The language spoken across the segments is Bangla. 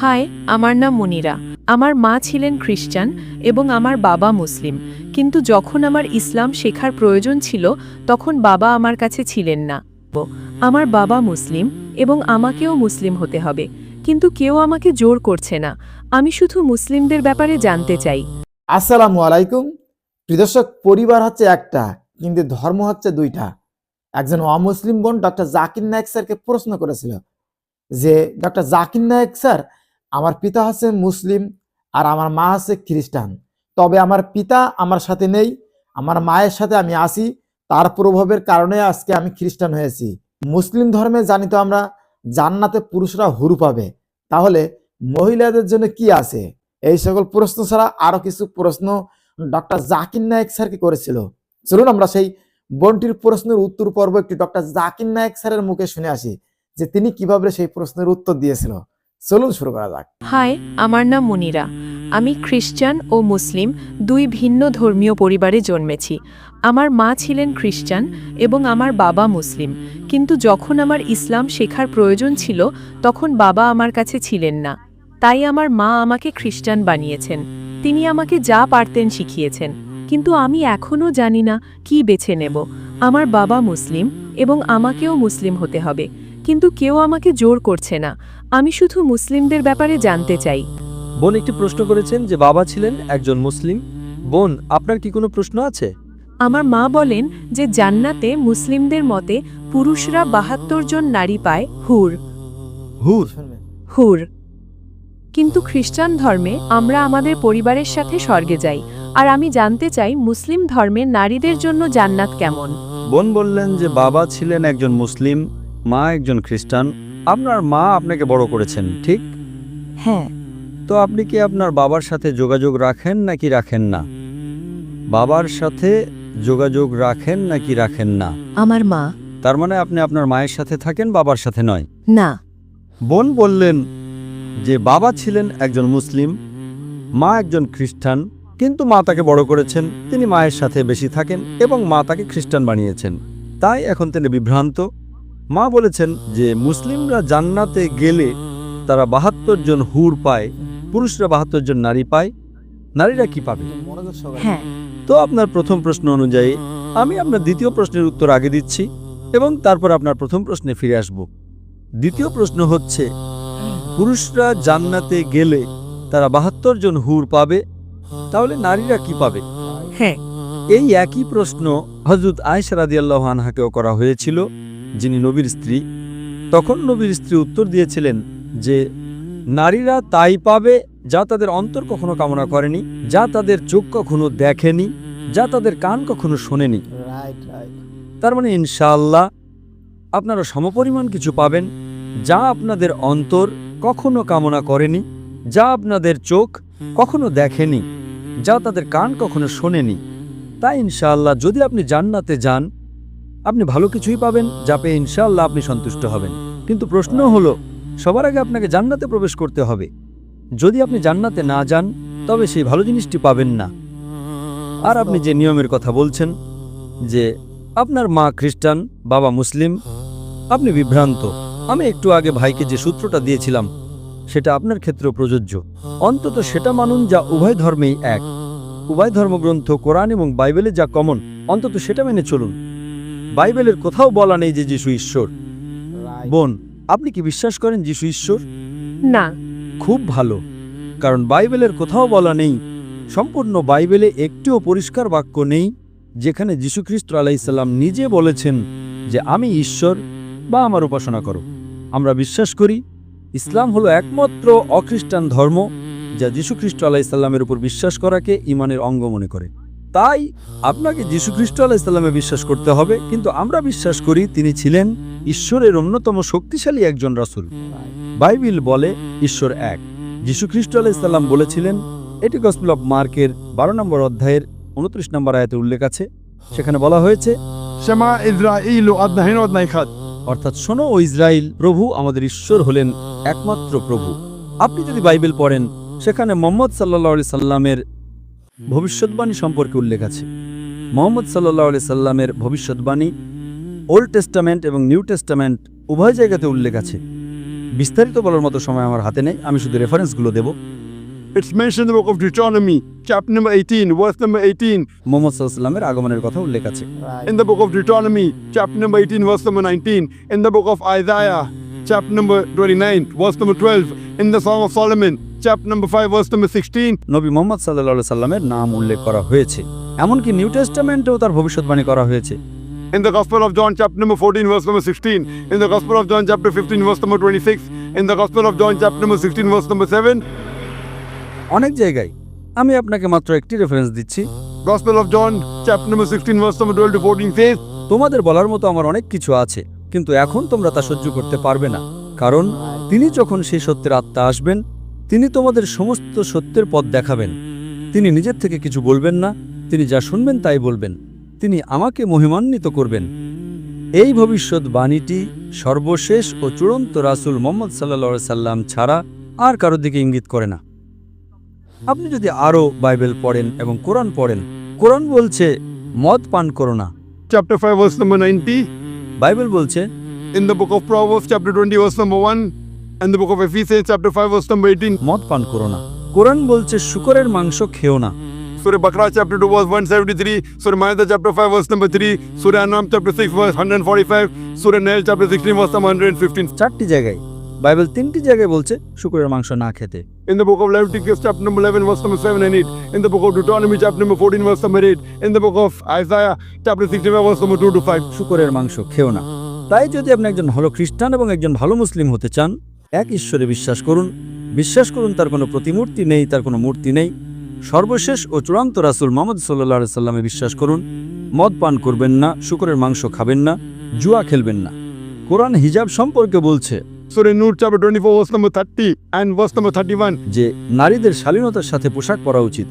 হাই, আমার নাম মুনিরা। আমার মা ছিলেন খ্রিস্টান এবং আমার বাবা মুসলিম, কিন্তু যখন আমার ইসলাম শেখার প্রয়োজন ছিল তখন বাবা আমার কাছে ছিলেন না। আমার বাবা মুসলিম এবং আমাকেও মুসলিম হতে হবে, কিন্তু কেউ আমাকে জোর করছে না। আমি শুধু মুসলিমদের ব্যাপারে জানতে চাই। আসসালামু আলাইকুম। প্রিয় দর্শক, পরিবার হচ্ছে একটা, কিন্তু ধর্ম হচ্ছে দুইটা। একজন অমুসলিম বোন ডক্টর জাকির নায়েক স্যারকে প্রশ্ন করেছিল যে, ডক্টর জাকির নায়েক স্যার, আমার পিতা হচ্ছে মুসলিম আর আমার মা হচ্ছে খ্রিস্টান, তবে আমার পিতা আমার সাথে নেই, আমার মায়ের সাথে আমি আসি, তার প্রভাবের কারণে আজকে আমি খ্রিস্টান হয়েছি। মুসলিম ধর্মে জানি তো আমরা জান্নাতে পুরুষরা হুর পাবে, তাহলে মহিলাদের জন্য কি আছে? এই সকল প্রশ্ন ছাড়া আরো কিছু প্রশ্ন ডক্টর জাকির নায়েক স্যারকে করেছিল। চলুন আমরা সেই বোনটির প্রশ্নের উত্তর পর্ব একটি ডক্টর জাকির নায়েক স্যারের মুখে শুনে আসি যে তিনি কিভাবে সেই প্রশ্নের উত্তর দিয়েছিল। চলুন শুরু করা যাক। হাই, আমার নাম মুনিরা। আমি খ্রিস্টান ও মুসলিম দুই ভিন্ন ধর্মীয় পরিবারে জন্মেছি। আমার মা ছিলেন খ্রিস্টান এবং আমার বাবা মুসলিম, কিন্তু যখন আমার ইসলাম শেখার প্রয়োজন ছিল তখন বাবা আমার কাছে ছিলেন না। তাই আমার মা আমাকে খ্রিস্টান বানিয়েছেন। তিনি আমাকে যা পারতেন শিখিয়েছেন, কিন্তু আমি এখনও জানি না কি বেছে নেব। আমার বাবা মুসলিম এবং আমাকেও মুসলিম হতে হবে, কিন্তু কেউ আমাকে জোর করছে না। আমি শুধু মুসলিমদের ব্যাপারে জানতে চাই। বোন একটি প্রশ্ন করেছেন যে বাবা ছিলেন একজন মুসলিম। বোন, আপনার কি কোনো প্রশ্ন আছে? আমার মা বলেন যে জান্নাতে মুসলিমদের মতে পুরুষরা ৭২ জন নারী পায়, হুর হুর? হুর কিন্তু খ্রিস্টান ধর্মে আমরা আমাদের পরিবারের সাথে স্বর্গে যাই। আর আমি জানতে চাই মুসলিম ধর্মে নারীদের জন্য জান্নাত কেমন। বোন বললেন যে বাবা ছিলেন একজন মুসলিম, মা একজন খ্রিস্টান। আপনার মা আপনাকে বড় করেছেন, ঠিক? হ্যাঁ। তো আপনি কি আপনার বাবার সাথে যোগাযোগ রাখেন নাকি রাখেন না? বাবার সাথে যোগাযোগ রাখেন নাকি রাখেন না? আমার মা। তার মানে আপনি আপনার মায়ের সাথে থাকেন, বাবার সাথে নয়? না। বোন বললেন যে বাবা ছিলেন একজন মুসলিম, মা একজন খ্রিস্টান, কিন্তু মা তাকে বড় করেছেন, তিনি মায়ের সাথে বেশি থাকেন এবং মা তাকে খ্রিস্টান বানিয়েছেন। তাই এখন তিনি বিভ্রান্ত। মা বলেছেন যে মুসলিমরা জান্নাতে গেলে তারা ৭২ জন হুর পায়, পুরুষরা ৭২ জন নারী পায়। নারীরা কি পাবে? হ্যাঁ। তো আপনার প্রথম প্রশ্ন অনুযায়ী আমি আপনার দ্বিতীয় প্রশ্নের উত্তর আগে দিচ্ছি এবং তারপর আপনার প্রথম প্রশ্নে ফিরে আসব। দ্বিতীয় প্রশ্ন হচ্ছে, পুরুষরা জান্নাতে গেলে তারা ৭২ জন হুর পাবে, তাহলে নারীরা কি পাবে? হ্যাঁ। এই একই প্রশ্ন হযরত আয়েশা রাদিয়াল্লাহু আনহাকেও করা হয়েছিল, যিনি নবীর স্ত্রী। তখন নবীর স্ত্রী উত্তর দিয়েছিলেন যে নারীরা তাই পাবে যা তাদের অন্তর কখনো কামনা করেনি, যা তাদের চোখ কখনো দেখেনি, যা তাদের কান কখনো শোনেনি। তার মানে ইনশাআল্লাহ আপনারা সমপরিমাণ কিছু পাবেন যা আপনাদের অন্তর কখনো কামনা করেনি, যা আপনাদের চোখ কখনো দেখেনি, যা তাদের কান কখনো শোনেনি। তাই ইনশাআল্লাহ যদি আপনি জান্নাতে যান, আপনি ভালো কিছুই পাবেন, যা পেয়ে ইনশাআল্লাহ আপনি সন্তুষ্ট হবেন। কিন্তু প্রশ্ন হলো, সবার আগে আপনাকে জান্নাতে প্রবেশ করতে হবে। যদি আপনি জান্নাতে না যান, তবে সেই ভালো জিনিসটি পাবেন না। আর আপনি যে নিয়মের কথা বলছেন যে আপনার মা খ্রিস্টান, বাবা মুসলিম, আপনি বিভ্রান্ত। আমি একটু আগে ভাইকে যে সূত্রটা দিয়েছিলাম সেটা আপনার ক্ষেত্রেও প্রযোজ্য। অন্তত সেটা মানুন যা উভয় ধর্মেই এক। উভয় ধর্মগ্রন্থ কোরআন এবং বাইবেলে যা কমন, অন্তত সেটা মেনে চলুন। বাইবেলের কোথাও বলা নেই যে যিশু ঈশ্বর। বোন, আপনি কি বিশ্বাস করেন যিশু ঈশ্বর? না। খুব ভালো, কারণ বাইবেলের কোথাও বলা নেই, সম্পূর্ণ বাইবেলে একটিও পরিষ্কার বাক্য নেই যেখানে যীশু খ্রিস্ট আলাইহিস সালাম নিজে বলেছেন যে আমি ঈশ্বর বা আমার উপাসনা করো। আমরা বিশ্বাস করি ইসলাম হলো একমাত্র অখ্রিস্টান ধর্ম যা যীশু খ্রিস্ট আলাইহিস সালামের উপর বিশ্বাস করাকে ঈমানের অঙ্গ মনে করে। তাই আপনাকে যীশু খ্রিস্ট আলাইহিস সালামে বিশ্বাস করতে হবে, কিন্তু আমরা বিশ্বাস করি তিনি ছিলেন ঈশ্বরের অন্যতম শক্তিশালী একজন রাসূল। বাইবেল বলে ঈশ্বর এক। যীশু খ্রিস্ট আলাইহিস সালাম বলেছিলেন, এটি গসপেল অফ মার্কের 12 নম্বর অধ্যায়ের 29 নম্বর আয়াতে উল্লেখ আছে। সেখানে বলা হয়েছে, שמע ইসরাঈল আদনাহিন আদনাই খাদ, অর্থাৎ শোনো ও ইসরাইল, প্রভু আমাদের ঈশ্বর হলেন একমাত্র প্রভু। আপনি যদি বাইবেল পড়েন, সেখানে মুহাম্মদ সাল্লাল্লাহু আলাইহি সাল্লামের ভবিষ্যৎবাণী সম্পর্কে উল্লেখ আছে। মুহাম্মদ সাল্লাল্লাহু আলাইহি সাল্লামের ভবিষ্যৎবাণী ওল্ড টেস্টামেন্ট এবং নিউ টেস্টামেন্ট উভয় জায়গাতে উল্লেখ আছে। বিস্তারিত বলার মতো সময় আমার হাতে নেই, আমি শুধু রেফারেন্সগুলো দেব। It's mentioned in the book of Deuteronomy, chapter number 18, verse number 18. Muhammad সাল্লাল্লাহু আলাইহি ওয়াসাল্লামের আগমনের কথা উল্লেখ আছে। In the book of Deuteronomy, chapter number 18, verse number 19. In the book of Isaiah, chapter number 29, verse number 12. In the Song of Solomon, chapter number 5, verse number 16. নবী মুহাম্মদ সাল্লাল্লাহু আলাইহি সাল্লামের নাম উল্লেখ করা হয়েছে, এমনকি নিউ টেস্টামেন্টেও তার ভবিষ্যৎবাণী করা হয়েছে। In the Gospel of John, chapter number 14, verse number 16. In the Gospel of John, chapter 15, verse number 26. In the Gospel of John, chapter number 16, verse number 7. অনেক জায়গায় আমি আপনাকে মাত্র একটি রেফারেন্স দিচ্ছি। Gospel of John, chapter number 16, verse number 12 to 14 says, তোমাদের বলার মতো আমার অনেক কিছু আছে, কিন্তু এখন তোমরা তা সহ্য করতে পারবে না, কারণ তিনি যখন সেই সত্যের আত্মা আসবেন, তিনি তোমাদের সমস্ত সত্যের পথ দেখাবেন। তিনি নিজের থেকে কিছু বলবেন না, তিনি যা শুনবেন তাই বলবেন, তিনি আমাকে মহিমান্বিত করবেন। এই ভবিষ্যৎবাণীটি সর্বশেষ ও চূড়ান্ত রাসূল মুহাম্মদ সাল্লাল্লাহু আলাইহি সাল্লাম ছাড়া আর কারোর দিকে ইঙ্গিত করে না। আপনি যদি আরও বাইবেল পড়েন এবং কোরআন পড়েন, কোরআন বলছে মদ পান করো না। chapter 5, verse number 90. বাইবেল বলছে In the book of Proverbs, chapter 20, verse number 1. And the book of Ephesians, chapter 5, verse number 18. মদ পান করো না। কোরআন বলছে শূকরের মাংস খেও না। Surah Baqarah, chapter 2, verse 173. Surah Ma'idah, chapter 5, verse number 3. Surah An'am, chapter 6, verse 145. Surah Nahl, chapter 16, verse number 115. চারটি জায়গায়, বাইবেল তিনটি জায়গায় বলছে শূকরের মাংস না খেতে। In the book of Leviticus, chapter number 11, verse number 7 and 8. In the book of Deuteronomy, chapter number 14, verse number 8. In the book of Isaiah, chapter 65, verse number 2 to 5. শূকরের মাংস খেও না। তাই যদি আপনি একজন ভালো খ্রিস্টান এবং একজন ভালো মুসলিম হতে চান, এক ঈশ্বরে বিশ্বাস করুন, তার কোনো প্রতিমূর্তি নেই, তার কোনো মূর্তি নেই। সর্বশেষ ও চূড়ান্ত রাসূল মুহাম্মদ সাল্লাল্লাহু আলাইহি সাল্লামে বিশ্বাস করুন। মদ পান করবেন না, শূকরের মাংস খাবেন না, জুয়া খেলবেন না। কোরআন হিজাব সম্পর্কে বলছে Surah Nur, chapter 24, verse number 30 and verse number 31. যে নারীদের শালীনতার সাথে পোশাক পরা উচিত।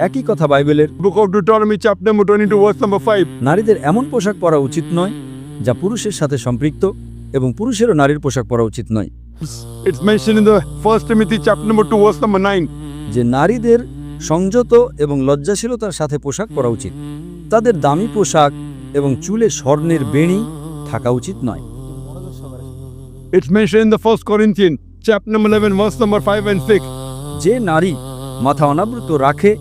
একই কথা বাইবেলের Book of Deuteronomy, chapter number 22, verse number 5. নারীদের এমন পোশাক পরা উচিত নয় যা পুরুষের সাথে সম্পৃক্ত, এবং পুরুষেরও নারীর পোশাক পরা উচিত নয়। It's mentioned in the 1 Timothy, chapter number 2, verse number 9. যে নারীদের সংযত এবং লজ্জাশীলতার সাথে পোশাক পরা উচিত, তাদের দামি পোশাক এবং চুলে স্বর্ণের বেণী থাকা উচিত নয়। It's mentioned in the 1 Corinthians, chapter number 11, verse number 5 and 6. যে নারী মাথা অনাবৃত রাখে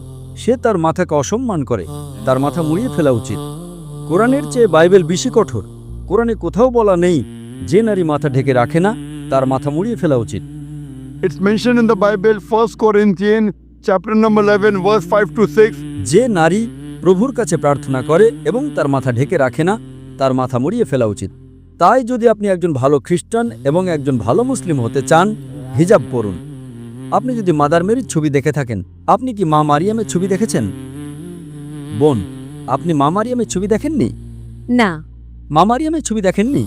সে তার মাথাকে অসম্মান করে, তার মাথা মুড়িয়ে ফেলা উচিত। কোরআনের চেয়ে বাইবেল বেশি কঠোর। কোরআনে কোথাও বলা নেই যে নারী মাথা ঢেকে রাখে না তার মাথা মুড়িয়ে ফেলা উচিত। It's mentioned in the Bible, 1 Corinthians, chapter number 11, verse 5 to 6. যে নারী প্রভুর কাছে প্রার্থনা করে এবং তার মাথা ঢেকে রাখে না তার মাথা মুড়িয়ে ফেলা উচিত। তাই যদি আপনি একজন ভালো খ্রিস্টান এবং একজন ভালো মুসলিম হতে চান, হিজাব পরুন। আপনি যদি মাদার মেরির ছবি দেখে থাকেন, আপনি কি মা মারিয়ামের ছবি দেখেছেন? বোন, আপনি মা মারিয়ামের ছবি দেখেননি? না। মা মারিয়ামের ছবি দেখেননি?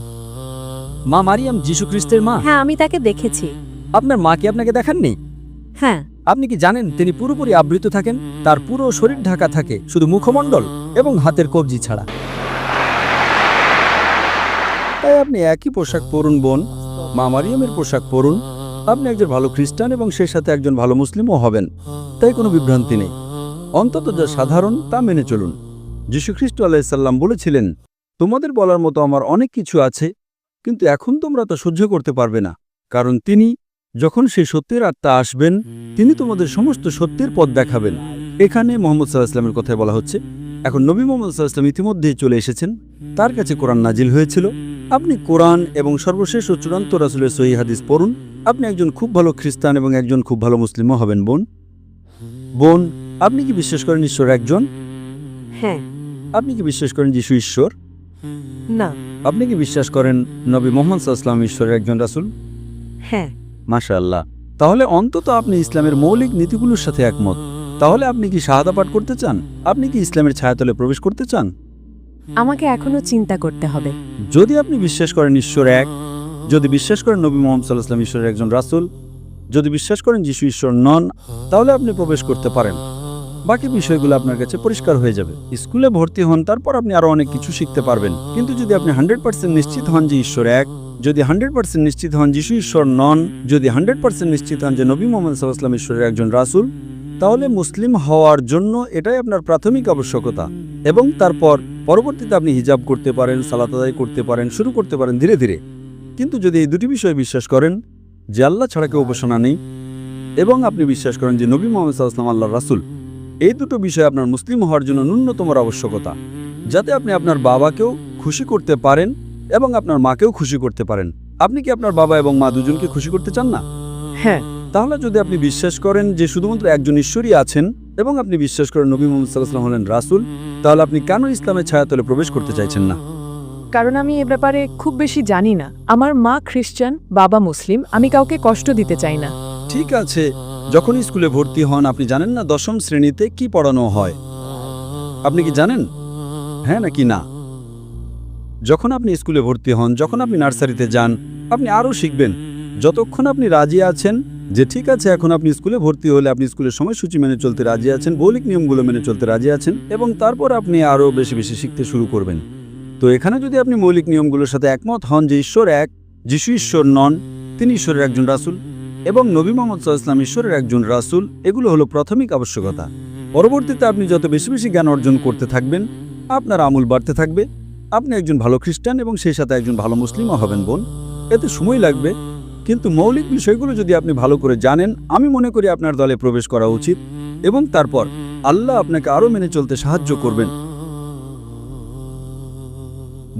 মা মারিয়াম যীশু খ্রিস্টের মা। হ্যাঁ, আমি তাকে দেখেছি। আপনার মা কি আপনাকে দেখাননি? হ্যাঁ। আপনি কি জানেন তিনি পুরোপুরি আবৃত থাকেন? তার পুরো শরীর ঢাকা থাকে, শুধু মুখমণ্ডল এবং হাতের কবজি ছাড়া। তাই আপনি একই পোশাক পরুন বোন, মা মারিয়ামের পোশাক পরুন। আপনি একজন ভালো খ্রিস্টান এবং সেই সাথে একজন ভালো মুসলিমও হবেন, তাই কোনো বিভ্রান্তি নেই। অন্তত যা সাধারণ তা মেনে চলুন। যীশুখ্রিস্ট আলাইহিস সালাম বলেছিলেন, তোমাদের বলার মতো আমার অনেক কিছু আছে, কিন্তু এখন তোমরা তা সহ্য করতে পারবে না, কারণ তিনি যখন সেই সত্যের আত্মা আসবেন, তিনি তোমাদের সমস্ত সত্যের পথ দেখাবেন। এখানে মুহাম্মদ সাল্লাল্লাহু আলাইহি ওয়াসাল্লামের কথাই বলা হচ্ছে। এখন নবী মুহাম্মদ সাল্লাল্লাহু আলাইহি ওয়াসাল্লাম ইতিমধ্যেই চলে এসেছেন, তার কাছে কোরআন নাজিল হয়েছিল। আপনি কোরআন এবং সর্বশেষ ও চূড়ান্ত রাসূলের সহিহ হাদিস পড়ুন। আপনি একজন খুব ভালো খ্রিস্টান এবং একজন খুব ভালো মুসলিমও হবেন বোন। বোন, আপনি কি বিশ্বাস করেন ঈশ্বর একজন? হ্যাঁ। আপনি কি বিশ্বাস করেন যিশু ঈশ্বর? না। আপনি কি বিশ্বাস করেন নবী মুহাম্মদ সাল্লাল্লাহু আলাইহি ওয়াসাল্লাম ঈশ্বরের একজন রাসূল? হ্যাঁ। মাশাআল্লাহ। তাহলে অন্তত আপনি ইসলামের মৌলিক নীতিগুলোর সাথে একমত। তাহলে আপনি কি শাহাদা পাঠ করতে চান? আপনি কি ইসলামের ছায়াতলে প্রবেশ করতে চান? আমাকে এখনো চিন্তা করতে হবে। যদি আপনি বিশ্বাস করেন ঈশ্বর এক, যদি বিশ্বাস করেন নবী মুহাম্মদ সাল্লাল্লাহু আলাইহি ওয়াসাল্লাম ঈশ্বরের একজন রাসূল, যদি বিশ্বাস করেন যিশু ঈশ্বর নন, তাহলে আপনি প্রবেশ করতে পারেন। বাকি বিষয়গুলো আপনার কাছে পরিষ্কার হয়ে যাবে। স্কুলে ভর্তি হন, তারপর আপনি আরো অনেক কিছু শিখতে পারবেন। কিন্তু যদি আপনি 100% নিশ্চিত হন যে ঈশ্বর এক, যদি 100% নিশ্চিত হন যিশু ঈশ্বর নন, যদি 100% নিশ্চিত হন যে নবী মুহাম্মদ সাল্লাল্লাহু আলাইহি ওয়াসাল্লাম ঈশ্বরের একজন রাসূল, তাহলে মুসলিম হওয়ার জন্য এটাই আপনার প্রাথমিক আবশ্যকতা। এবং তারপর পরবর্তীতে আপনি হিজাব করতে পারেন, সালাত আদায় করতে পারেন, শুরু করতে পারেন ধীরে ধীরে। কিন্তু যদি এই দুটি বিষয়ে বিশ্বাস করেন, যে আল্লাহ ছাড়া কেউ উপাসনা নেই এবং আপনি বিশ্বাস করেন যে নবী মুহাম্মদ সাল্লাল্লাহু আলাইহি ওয়াসাল্লাম আল্লাহর রাসূল, এই দুটো বিষয় আপনার মুসলিম হওয়ার জন্য ন্যূনতম আবশ্যকতা, যাতে আপনি আপনার বাবাকেও খুশি করতে পারেন এবং আপনার মাকেও খুশি করতে পারেন। আপনি কি আপনার বাবা এবং মা দুজনকে খুশি করতে চান না? হ্যাঁ। তাহলে যদি আপনি বিশ্বাস করেন যে শুধুমাত্র একজন ঈশ্বরই আছেন এবং আপনি বিশ্বাস করেন নবী মুহাম্মদ সাল্লাল্লাহু আলাইহি ওয়াসাল্লাম হলেন রাসূল, তাহলে আপনি কেন ইসলামের ছায়াতলে প্রবেশ করতে চাইছেন না? কারণ আমি এ ব্যাপারে খুব বেশি জানি না। আমার মা খ্রিস্টান, বাবা মুসলিম, আমি কাউকে কষ্ট দিতে চাই না। ঠিক আছে, যখন স্কুলে ভর্তি হন আপনি জানেন না দশম শ্রেণীতে কি পড়ানো হয়? আপনি কি জানেন? হ্যাঁ নাকি না? যখন আপনি স্কুলে ভর্তি হন, যখন আপনি নার্সারিতে যান, আপনি আরও শিখবেন। যতক্ষণ আপনি রাজি আছেন যে ঠিক আছে এখন আপনি স্কুলে ভর্তি হলে আপনি স্কুলের সময়সূচি মেনে চলতে রাজি আছেন, মৌলিক নিয়মগুলো মেনে চলতে রাজি আছেন, এবং তারপর আপনি আরও বেশি বেশি শিখতে শুরু করবেন। তো এখানে যদি আপনি মৌলিক নিয়মগুলোর সাথে একমত হন যে ঈশ্বর এক, যিশু ঈশ্বর নন, তিনি ঈশ্বরের একজন রাসূল, এবং নবী মুহাম্মদ সাল্লাল্লাহু আলাইহি ওয়াসাল্লাম ঈশ্বরের একজন রাসূল, এগুলো হলো প্রাথমিক আবশ্যকতা। পরবর্তীতে আপনি যত বেশি বেশি জ্ঞান অর্জন করতে থাকবেন, আপনার আমল বাড়তে থাকবে, আপনি একজন ভালো খ্রিস্টান এবং সেই সাথে একজন ভালো মুসলিমও হবেন বোন। এতে সময় লাগবে, কিন্তু মৌলিক বিষয়গুলো যদি আপনি ভালো করে জানেন, আমি মনে করি আপনার দলে প্রবেশ করা উচিত, এবং তারপর আল্লাহ আপনাকে আরও মেনে চলতে সাহায্য করবেন।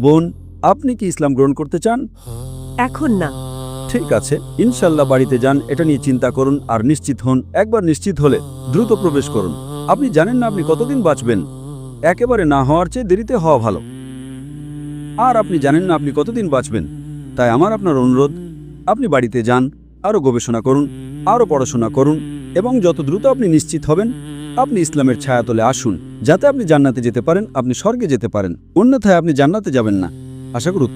বোন, আপনি কি ইসলাম গ্রহণ করতে চান? এখন না। ঠিক আছে, ইনশাল্লাহ বাড়িতে যান, এটা নিয়ে চিন্তা করুন আর নিশ্চিত হন। একবার নিশ্চিত হলে দ্রুত প্রবেশ করুন। আপনি জানেন না আপনি কতদিন বাঁচবেন, একেবারে না হওয়ার চেয়ে দেরিতে হওয়া ভালো। আর আপনি জানেন না আপনি কতদিন বাঁচবেন, তাই আমার আপনার অনুরোধ, আপনি বাড়িতে যান, আরও গবেষণা করুন, আরও পড়াশোনা করুন, এবং যত দ্রুত আপনি নিশ্চিত হবেন আপনি ইসলামের ছায়াতলে আসুন, যাতে আপনি জান্নাতে যেতে পারেন, আপনি স্বর্গে যেতে পারেন। অন্যথায় আপনি জান্নাতে যাবেন না। আশা করি উত্তর